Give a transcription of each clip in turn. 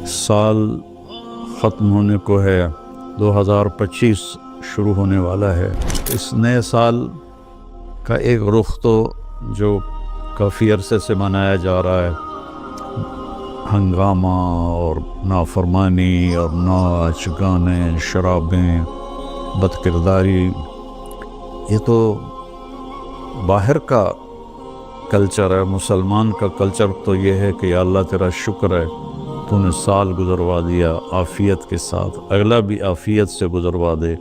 سال ختم ہونے کو ہے، 2025 شروع ہونے والا ہے۔ اس نئے سال کا ایک رخ تو جو کافی عرصے سے منایا جا رہا ہے، ہنگامہ اور نافرمانی اور ناچ گانے، شرابیں، بد کرداری، یہ تو باہر کا کلچر ہے۔ مسلمان کا کلچر تو یہ ہے کہ یا اللہ تیرا شکر ہے تو نے سال گزروا دیا عافیت کے ساتھ، اگلا بھی عافیت سے گزروا دے،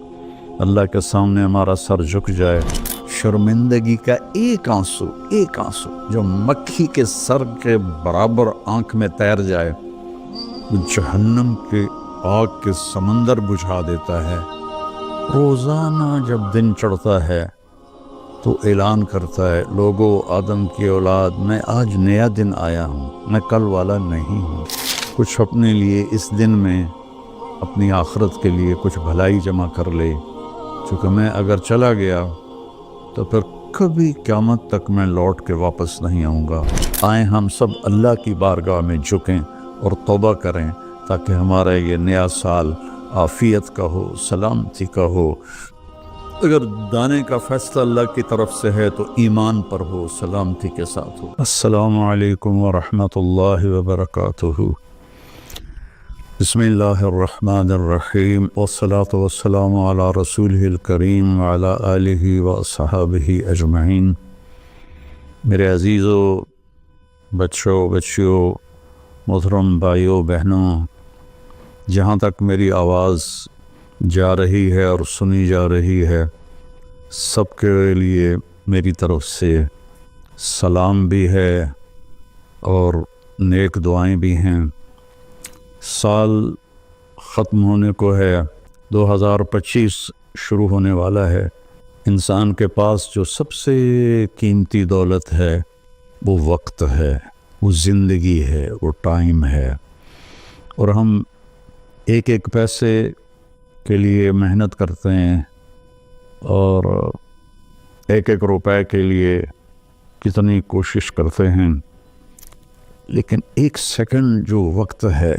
اللہ کے سامنے ہمارا سر جھک جائے۔ شرمندگی کا ایک آنسو جو مکھی کے سر کے برابر آنکھ میں تیر جائے، وہ جہنم کے آگ کے سمندر بجھا دیتا ہے۔ روزانہ جب دن چڑھتا ہے تو اعلان کرتا ہے، لوگو آدم کی اولاد، میں آج نیا دن آیا ہوں، میں کل والا نہیں ہوں۔ کچھ اپنے لیے اس دن میں، اپنی آخرت کے لیے کچھ بھلائی جمع کر لے، چونکہ میں اگر چلا گیا تو پھر کبھی قیامت تک میں لوٹ کے واپس نہیں آؤں گا۔ آئیں ہم سب اللہ کی بارگاہ میں جھکیں اور توبہ کریں تاکہ ہمارا یہ نیا سال عافیت کا ہو، سلامتی کا ہو۔ اگر دانے کا فیصلہ اللہ کی طرف سے ہے تو ایمان پر ہو، سلامتی کے ساتھ ہو۔ السلام علیکم ورحمۃ اللہ وبرکاتہ۔ بسم اللہ الرحمن الرحیم، والصلاة والسلام علی رسولہ الکریم وعلی آلہ واصحابہ اجمعین۔ میرے عزیزو، بچوں، بچیوں، محترم بھائیوں، بہنوں، جہاں تک میری آواز جا رہی ہے اور سنی جا رہی ہے، سب کے لیے میری طرف سے سلام بھی ہے اور نیک دعائیں بھی ہیں۔ سال ختم ہونے کو ہے، 2025 شروع ہونے والا ہے۔ انسان کے پاس جو سب سے قیمتی دولت ہے وہ وقت ہے، وہ زندگی ہے، وہ ٹائم ہے، اور ہم ایک ایک پیسے کے لیے محنت کرتے ہیں اور ایک ایک روپے کے لیے کتنی کوشش کرتے ہیں، لیکن ایک سیکنڈ جو وقت ہے،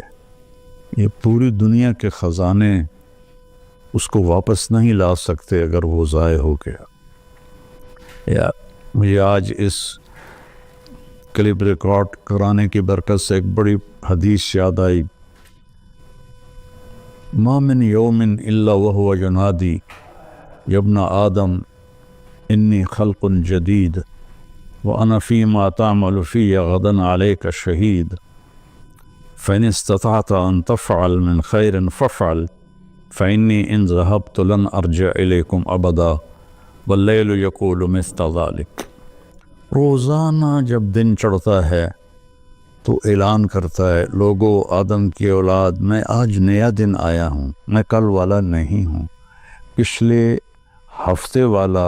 یہ پوری دنیا کے خزانے اس کو واپس نہیں لا سکتے اگر وہ ضائع ہو گیا۔ مجھے آج اس کلپ ریکارڈ کرانے کی برکت سے ایک بڑی حدیث یاد آئی۔ ما من یوم الا وهو ینادی یا ابن آدم انی خلق جدید وانا فیما تعمل فی غدا علیک شہید فإن استطعت أن تفعل من خير فافعل فإني إن ذهبت لن أرجع إليكم أبدا والليل يقول مثل ذلك۔ روزانہ جب دن چڑھتا ہے تو اعلان کرتا ہے، لوگو آدم کی اولاد، میں آج نیا دن آیا ہوں، میں کل والا نہیں ہوں، پچھلے ہفتے والا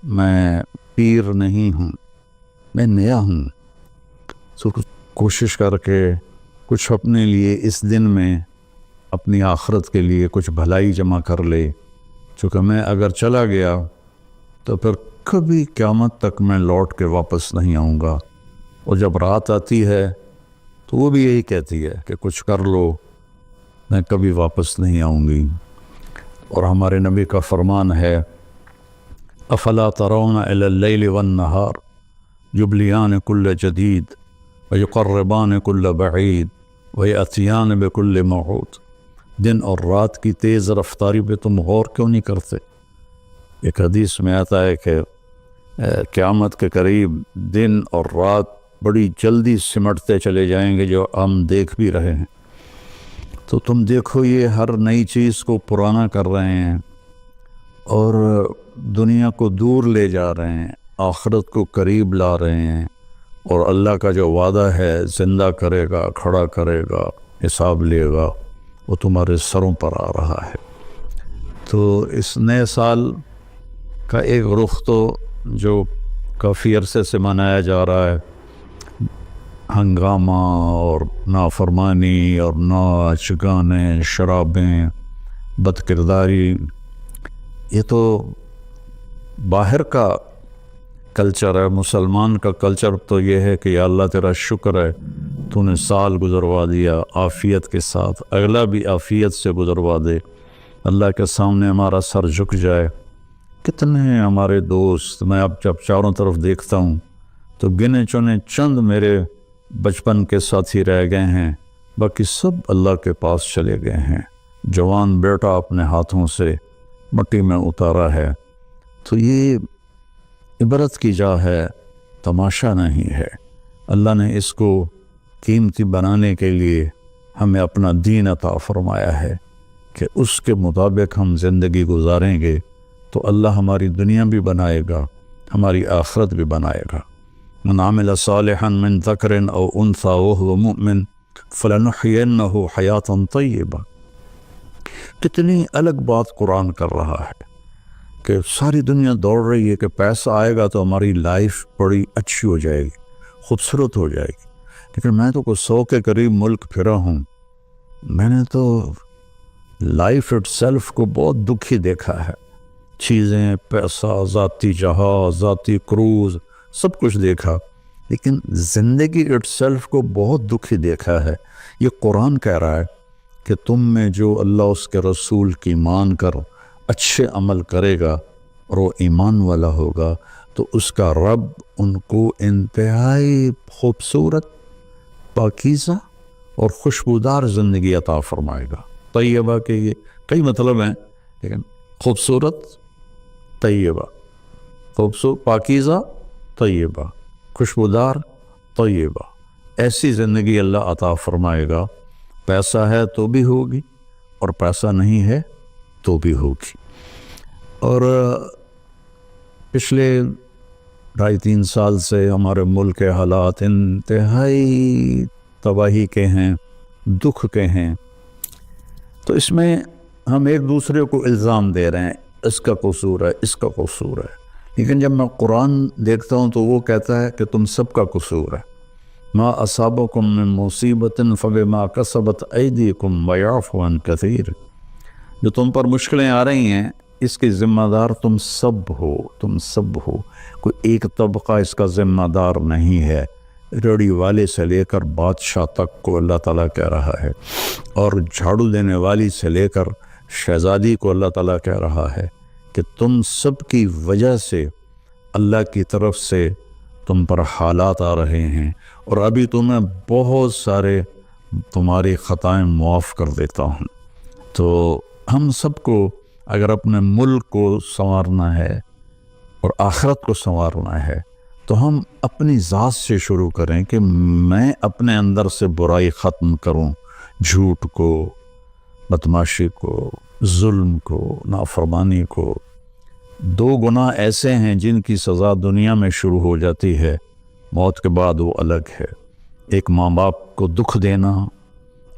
میں پیر نہیں ہوں، میں نیا ہوں۔ تو کوشش کر کے کچھ اپنے لیے اس دن میں، اپنی آخرت کے لیے کچھ بھلائی جمع کر لے، چونکہ میں اگر چلا گیا تو پھر کبھی قیامت تک میں لوٹ کے واپس نہیں آؤں گا۔ اور جب رات آتی ہے تو وہ بھی یہی کہتی ہے کہ کچھ کر لو، میں کبھی واپس نہیں آؤں گی۔ اور ہمارے نبی کا فرمان ہے، افلا ترون الی اللیل والنہار یبلیان کل جدید ویقربان کل بعید ویأتیان بکل موعود۔ دن اور رات کی تیز رفتاری پہ تم غور کیوں نہیں کرتے؟ ایک حدیث میں آتا ہے کہ قیامت کے قریب دن اور رات بڑی جلدی سمٹتے چلے جائیں گے، جو ہم دیکھ بھی رہے ہیں۔ تو تم دیکھو، یہ ہر نئی چیز کو پرانا کر رہے ہیں اور دنیا کو دور لے جا رہے ہیں، آخرت کو قریب لا رہے ہیں، اور اللہ کا جو وعدہ ہے، زندہ کرے گا، کھڑا کرے گا، حساب لے گا، وہ تمہارے سروں پر آ رہا ہے۔ تو اس نئے سال کا ایک رخ تو جو کافی عرصے سے منایا جا رہا ہے، ہنگامہ اور نافرمانی اور ناچ گانے، شرابیں، بد کرداری، یہ تو باہر کا کلچر ہے. مسلمان کا کلچر تو یہ ہے کہ یا اللہ تیرا شکر ہے تو نے سال گزروا دیا عافیت کے ساتھ، اگلا بھی عافیت سے گزروا دے. اللہ کے سامنے ہمارا سر جھک جائے. کتنے ہیں ہمارے دوست، میں اب جب چاروں طرف دیکھتا ہوں تو گنے چنے چند میرے بچپن کے ساتھی رہ گئے ہیں، باقی سب اللہ کے پاس چلے گئے ہیں. جوان بیٹا اپنے ہاتھوں سے مٹی میں اتارا ہے. تو یہ عبرت کی جا ہے، تماشا نہیں ہے. اللہ نے اس کو قیمتی بنانے کے لیے ہمیں اپنا دین عطا فرمایا ہے کہ اس کے مطابق ہم زندگی گزاریں گے تو اللہ ہماری دنیا بھی بنائے گا، ہماری آخرت بھی بنائے گا. من عمل صالحا من ذکر او انثى وهو مؤمن فلنحيينه حیاتا طیبہ. کتنی الگ بات قرآن کر رہا ہے کہ ساری دنیا دوڑ رہی ہے کہ پیسہ آئے گا تو ہماری لائف بڑی اچھی ہو جائے گی، خوبصورت ہو جائے گی. لیکن میں تو کوئی 100 کے قریب ملک پھرا ہوں، میں نے تو لائف اٹ سیلف کو بہت دکھی دیکھا ہے. چیزیں، پیسہ، ذاتی جہاز، ذاتی کروز، سب کچھ دیکھا، لیکن زندگی اٹ سیلف کو بہت دکھی دیکھا ہے. یہ قرآن کہہ رہا ہے کہ تم میں جو اللہ اس کے رسول کی مان کر اچھے عمل کرے گا اور وہ ایمان والا ہوگا تو اس کا رب ان کو انتہائی خوبصورت، پاکیزہ اور خوشبودار زندگی عطا فرمائے گا. طیبہ کے یہ کئی مطلب ہیں، لیکن خوبصورت، طیبہ، خوبصورت، پاکیزہ، طیبہ، خوشبودار، طیبہ، ایسی زندگی اللہ عطا فرمائے گا. پیسہ ہے تو بھی ہوگی اور پیسہ نہیں ہے تو بھی ہوگی. اور پچھلے 2.5-3 سال سے ہمارے ملک کے حالات انتہائی تباہی کے ہیں، دکھ کے ہیں. تو اس میں ہم ایک دوسرے کو الزام دے رہے ہیں، اس کا قصور ہے، اس کا قصور ہے. لیکن جب میں قرآن دیکھتا ہوں تو وہ کہتا ہے کہ تم سب کا قصور ہے. ما اصابکم من مصیبت فبما کسبت ایدیکم ویعفو عن کثیر. جو تم پر مشکلیں آ رہی ہیں اس کی ذمہ دار تم سب ہو، تم سب ہو. کوئی ایک طبقہ اس کا ذمہ دار نہیں ہے. ریڑھی والے سے لے کر بادشاہ تک کو اللہ تعالیٰ کہہ رہا ہے، اور جھاڑو دینے والی سے لے کر شہزادی کو اللہ تعالیٰ کہہ رہا ہے کہ تم سب کی وجہ سے اللہ کی طرف سے تم پر حالات آ رہے ہیں، اور ابھی تمہیں بہت سارے تمہاری خطائیں معاف کر دیتا ہوں. تو ہم سب کو اگر اپنے ملک کو سنوارنا ہے اور آخرت کو سنوارنا ہے تو ہم اپنی ذات سے شروع کریں کہ میں اپنے اندر سے برائی ختم کروں، جھوٹ کو، بدماشی کو، ظلم کو، نافرمانی کو. 2 گناہ ایسے ہیں جن کی سزا دنیا میں شروع ہو جاتی ہے، موت کے بعد وہ الگ ہے. ایک ماں باپ کو دکھ دینا،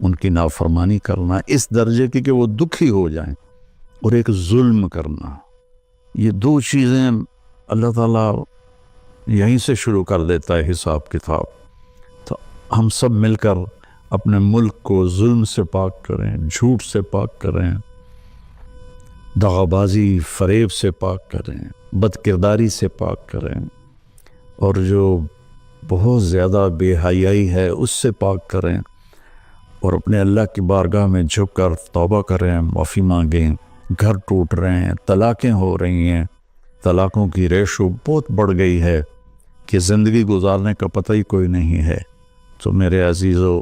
ان کی نافرمانی کرنا اس درجے کی کہ وہ دکھی ہو جائیں، اور ایک ظلم کرنا. یہ 2 چیزیں اللہ تعالیٰ یہیں سے شروع کر دیتا ہے حساب کتاب. تو ہم سب مل کر اپنے ملک کو ظلم سے پاک کریں، جھوٹ سے پاک کریں، دغا بازی، فریب سے پاک کریں، بد کرداری سے پاک کریں، اور جو بہت زیادہ بے حیائی ہے اس سے پاک کریں، اور اپنے اللہ کی بارگاہ میں جھک کر توبہ کریں، معافی مانگیں. گھر ٹوٹ رہے ہیں، طلاقیں ہو رہی ہیں، طلاقوں کی ریشو بہت بڑھ گئی ہے کہ زندگی گزارنے کا پتہ ہی کوئی نہیں ہے. تو میرے عزیزو،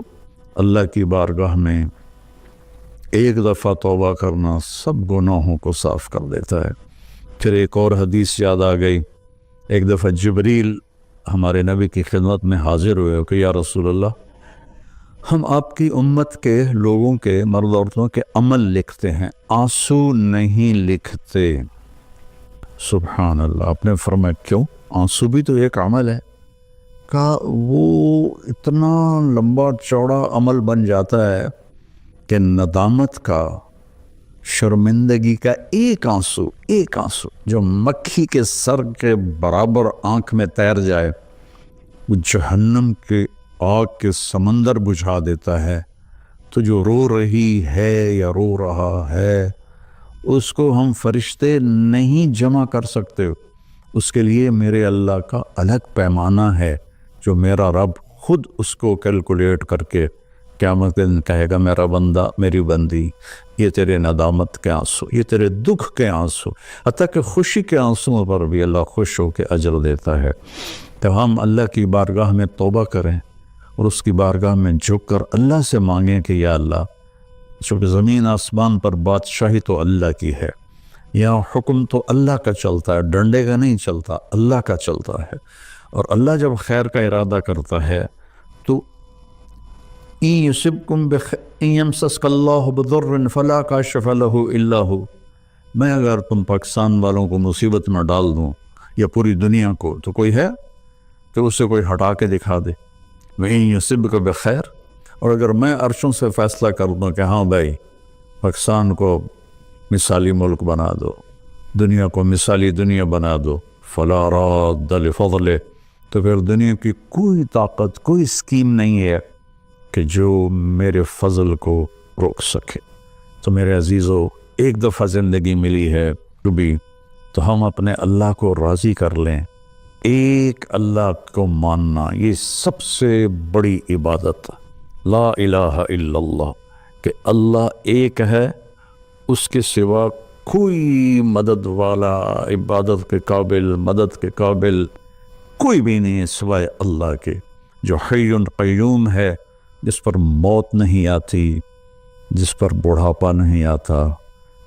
اللہ کی بارگاہ میں ایک دفعہ توبہ کرنا سب گناہوں کو صاف کر دیتا ہے. پھر ایک اور حدیث یاد آ گئی. ایک دفعہ جبریل ہمارے نبی کی خدمت میں حاضر ہوئے کہ یا رسول اللہ، ہم آپ کی امت کے لوگوں کے، مرد عورتوں کے عمل لکھتے ہیں، آنسو نہیں لکھتے. سبحان اللہ. آپ نے فرمایا کیوں؟ آنسو بھی تو ایک عمل ہے. کہا وہ اتنا لمبا چوڑا عمل بن جاتا ہے کہ ندامت کا، شرمندگی کا ایک آنسو جو مکھی کے سر کے برابر آنکھ میں تیر جائے، وہ جہنم کے آگ کے سمندر بجھا دیتا ہے. تو جو رو رہی ہے یا رو رہا ہے اس کو ہم فرشتے نہیں جمع کر سکتے، اس کے لیے میرے اللہ کا الگ پیمانہ ہے جو میرا رب خود اس کو کیلکولیٹ کر کے قیامت دن کہے گا میرا بندہ میری بندی یہ تیرے ندامت کے آنسو، یہ تیرے دکھ کے آنسو، حتیٰ کہ خوشی کے آنسوں پر بھی اللہ خوش ہو کے اجر دیتا ہے۔ تو ہم اللہ کی بارگاہ میں توبہ کریں اور اس کی بارگاہ میں جھک کر اللہ سے مانگیں کہ یا اللہ، چونکہ زمین آسمان پر بادشاہی تو اللہ کی ہے، یہاں حکم تو اللہ کا چلتا ہے، ڈنڈے کا نہیں چلتا، اللہ کا چلتا ہے۔ اور اللہ جب خیر کا ارادہ کرتا ہے تو يَمْسَسْكَ اللَّهُ بِضُرٍّ فَلَا كَاشِفَ لَهُ إِلَّا هُوَ، میں اگر تم پاکستان والوں کو مصیبت میں ڈال دوں یا پوری دنیا کو، تو کوئی ہے تو اسے کوئی ہٹا کے دکھا دے۔ وَإِن يُصِبْكَ بِخَيْرٍ، اور اگر میں عرشوں سے فیصلہ کر دوں کہ ہاں بھائی پاکستان کو مثالی ملک بنا دو، دنیا کو مثالی دنیا بنا دو، فَلَا رَادَّ لِفَضْلِهِ، تو پھر دنیا کی کوئی طاقت، کوئی اسکیم نہیں ہے کہ جو میرے فضل کو روک سکے۔ تو میرے عزیزو، ایک دفعہ زندگی ملی ہے کبھی، تو ہم اپنے اللہ کو راضی کر لیں۔ ایک اللہ کو ماننا یہ سب سے بڑی عبادت، لا الہ الا اللہ، کہ اللہ ایک ہے، اس کے سوا کوئی مدد والا، عبادت کے قابل، مدد کے قابل کوئی بھی نہیں ہے سوائے اللہ کے، جو حی قیوم ہے، جس پر موت نہیں آتی، جس پر بڑھاپا نہیں آتا،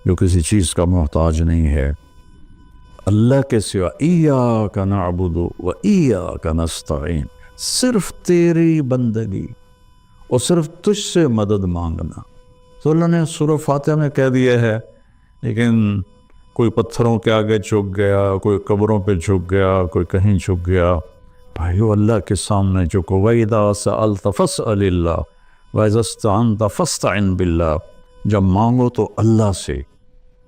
جو کسی چیز کا محتاج نہیں ہے۔ اللہ کے سوا ایاک نعبد و ایاک نستعین، صرف تیری بندگی اور صرف تجھ سے مدد مانگنا۔ تو اللہ نے سورہ فاتحہ میں کہہ دیا ہے، لیکن کوئی پتھروں کے آگے جھک گیا، کوئی قبروں پہ جھک گیا، کوئی کہیں جھک گیا۔ بھائیو، اللہ کے سامنے جھکو۔ وَإِذَا سَأَلْتَ فَاسْأَلِ اللَّهَ وَإِذَا اسْتَعَنْتَ فَاسْتَعِنْ بِاللَّهِ، جب مانگو تو اللہ سے،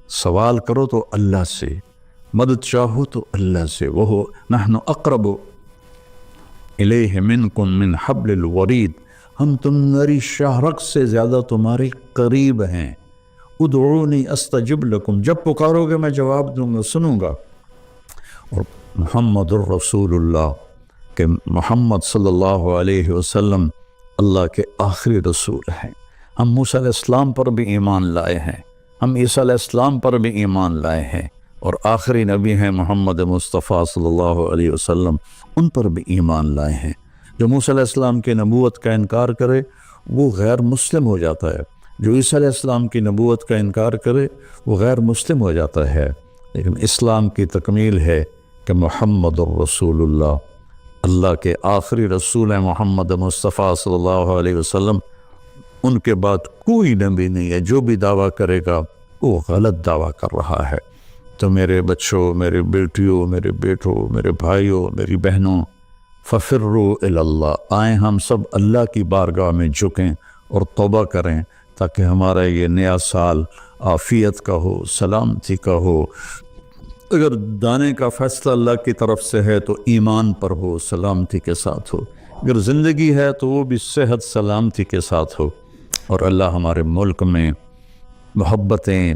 سوال کرو تو اللہ سے، مدد چاہو تو اللہ سے۔ وَهُوَ نَحْنُ أَقْرَبُ إِلَيْهِ مِنْكُمْ مِنْ حَبْلِ الْوَرِيدِ، ہم تمہاری شاہرگ سے زیادہ تمہارے قریب ہیں۔ ادعونی استجب لکم، جب پکارو گے میں جواب دوں گا، سنوں گا۔ اور محمد الرسول اللہ، کہ محمد صلی اللہ علیہ وسلم اللہ کے آخری رسول ہیں۔ ہم موسیٰ علیہ السلام پر بھی ایمان لائے ہیں، ہم عیسیٰ علیہ السلام پر بھی ایمان لائے ہیں، اور آخری نبی ہیں محمد مصطفیٰ صلی اللہ علیہ وسلم، ان پر بھی ایمان لائے ہیں۔ جو موسیٰ علیہ السلام کی نبوت کا انکار کرے وہ غیر مسلم ہو جاتا ہے، جو عیسیٰ علیہ السلام کی نبوت کا انکار کرے وہ غیر مسلم ہو جاتا ہے۔ لیکن اسلام کی تکمیل ہے کہ محمد الرسول اللہ، اللہ کے آخری رسول ہیں محمد مصطفیٰ صلی اللہ علیہ وسلم، ان کے بعد کوئی نبی نہیں ہے۔ جو بھی دعویٰ کرے گا وہ غلط دعویٰ کر رہا ہے۔ تو میرے بچوں، میرے بیٹیوں، میرے بیٹوں، میرے بھائیوں، میری بہنوں، ففروا الی اللہ، آئیں ہم سب اللہ کی بارگاہ میں جھکیں اور توبہ کریں، تاکہ ہمارا یہ نیا سال عافیت کا ہو، سلامتی کا ہو۔ اگر دانے کا فیصلہ اللہ کی طرف سے ہے تو ایمان پر ہو، سلامتی کے ساتھ ہو۔ اگر زندگی ہے تو وہ بھی صحت سلامتی کے ساتھ ہو، اور اللہ ہمارے ملک میں محبتیں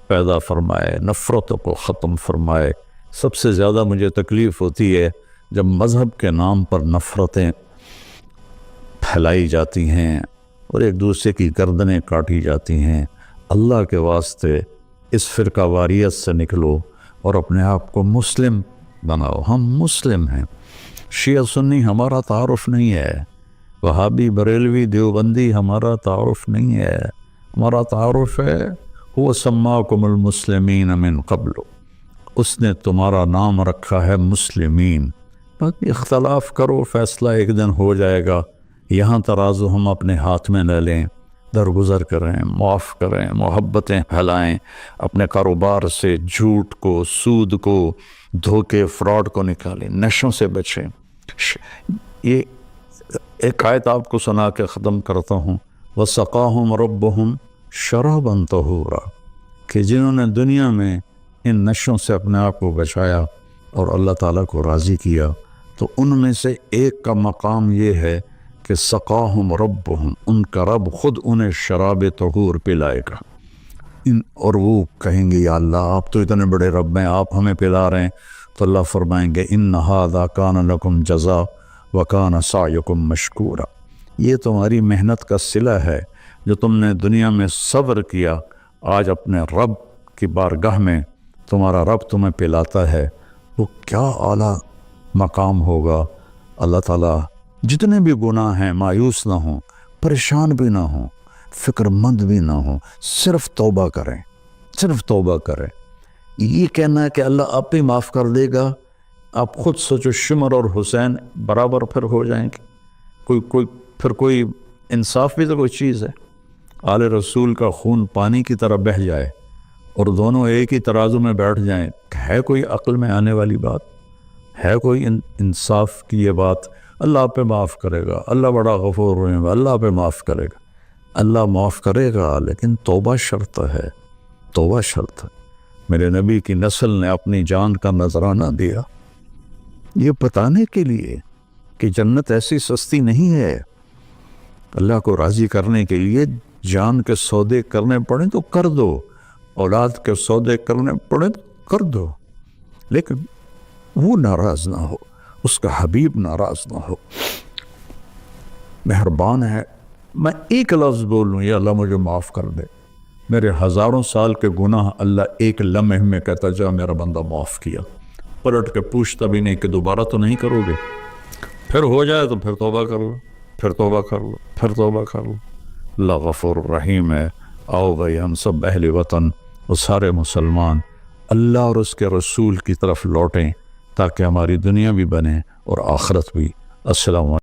پیدا فرمائے، نفرتوں کو ختم فرمائے۔ سب سے زیادہ مجھے تکلیف ہوتی ہے جب مذہب کے نام پر نفرتیں پھیلائی جاتی ہیں اور ایک دوسرے کی گردنیں کاٹی جاتی ہیں۔ اللہ کے واسطے اس فرقہ واریت سے نکلو اور اپنے آپ کو مسلم بناؤ۔ ہم مسلم ہیں، شیعہ سنی ہمارا تعارف نہیں ہے، وہابی بریلوی دیوبندی ہمارا تعارف نہیں ہے۔ ہمارا تعارف ہے هو سماکم المسلمین من قبل، اس نے تمہارا نام رکھا ہے مسلمین۔ باقی اختلاف کرو، فیصلہ ایک دن ہو جائے گا۔ یہاں ترازو ہم اپنے ہاتھ میں نہ لیں، درگزر کریں، معاف کریں، محبتیں پھیلائیں، اپنے کاروبار سے جھوٹ کو، سود کو، دھوکے، فراڈ کو نکالیں، نشوں سے بچیں۔ یہ ایک آیت آپ کو سنا کے ختم کرتا ہوں، وَسَقَاهُمْ رَبُّهُمْ شَرَابًا طَهُورًا، کہ جنہوں نے دنیا میں ان نشوں سے اپنے آپ کو بچایا اور اللہ تعالیٰ کو راضی کیا، تو ان میں سے ایک کا مقام یہ ہے کہ سقاہم ربہم، ان کا رب خود انہیں شراب طہور پلائے گا۔ اور وہ کہیں گے یا اللہ آپ تو اتنے بڑے رب ہیں، آپ ہمیں پلا رہے ہیں، تو اللہ فرمائیں گے ان ھذا کان لکم جزاء وکان سعیکم مشکورا، یہ تمہاری محنت کا صلہ ہے جو تم نے دنیا میں صبر کیا، آج اپنے رب کی بارگاہ میں تمہارا رب تمہیں پلاتا ہے، وہ کیا اعلیٰ مقام ہوگا۔ اللہ تعالیٰ جتنے بھی گناہ ہیں مایوس نہ ہوں، پریشان بھی نہ ہوں، فکر مند بھی نہ ہوں، صرف توبہ کریں، صرف توبہ کریں۔ یہ کہنا ہے کہ اللہ آپ بھی معاف کر دے گا، آپ خود سوچو شمر اور حسین برابر پھر ہو جائیں گے، کوئی انصاف بھی تو کوئی چیز ہے۔ آل رسول کا خون پانی کی طرح بہہ جائے اور دونوں ایک ہی ترازو میں بیٹھ جائیں، ہے کوئی عقل میں آنے والی بات؟ ہے کوئی انصاف کی یہ بات؟ اللہ پہ معاف کرے گا، اللہ بڑا غفور رحیم، اللہ پہ معاف کرے گا، اللہ معاف کرے گا، لیکن توبہ شرط ہے، توبہ شرط ہے۔ میرے نبی کی نسل نے اپنی جان کا نذرانہ دیا یہ بتانے کے لیے کہ جنت ایسی سستی نہیں ہے۔ اللہ کو راضی کرنے کے لیے جان کے سودے کرنے پڑیں تو کر دو، اولاد کے سودے کرنے پڑیں تو کر دو، لیکن وہ ناراض نہ ہو، اس کا حبیب ناراض نہ ہو۔ مہربان ہے، میں ایک لفظ بولوں یا اللہ مجھے معاف کر دے، میرے ہزاروں سال کے گناہ اللہ ایک لمحے میں کہتا جا میرا بندہ معاف کیا، پلٹ کے پوچھتا بھی نہیں کہ دوبارہ تو نہیں کرو گے، پھر ہو جائے تو پھر توبہ کر لو، پھر توبہ کر لو، پھر توبہ کر لو۔ اللہ غفور رحیم ہے۔ آؤ بھائی ہم سب اہل وطن اور سارے مسلمان اللہ اور اس کے رسول کی طرف لوٹیں تاکہ ہماری دنیا بھی بنے اور آخرت بھی۔ السلام علیکم۔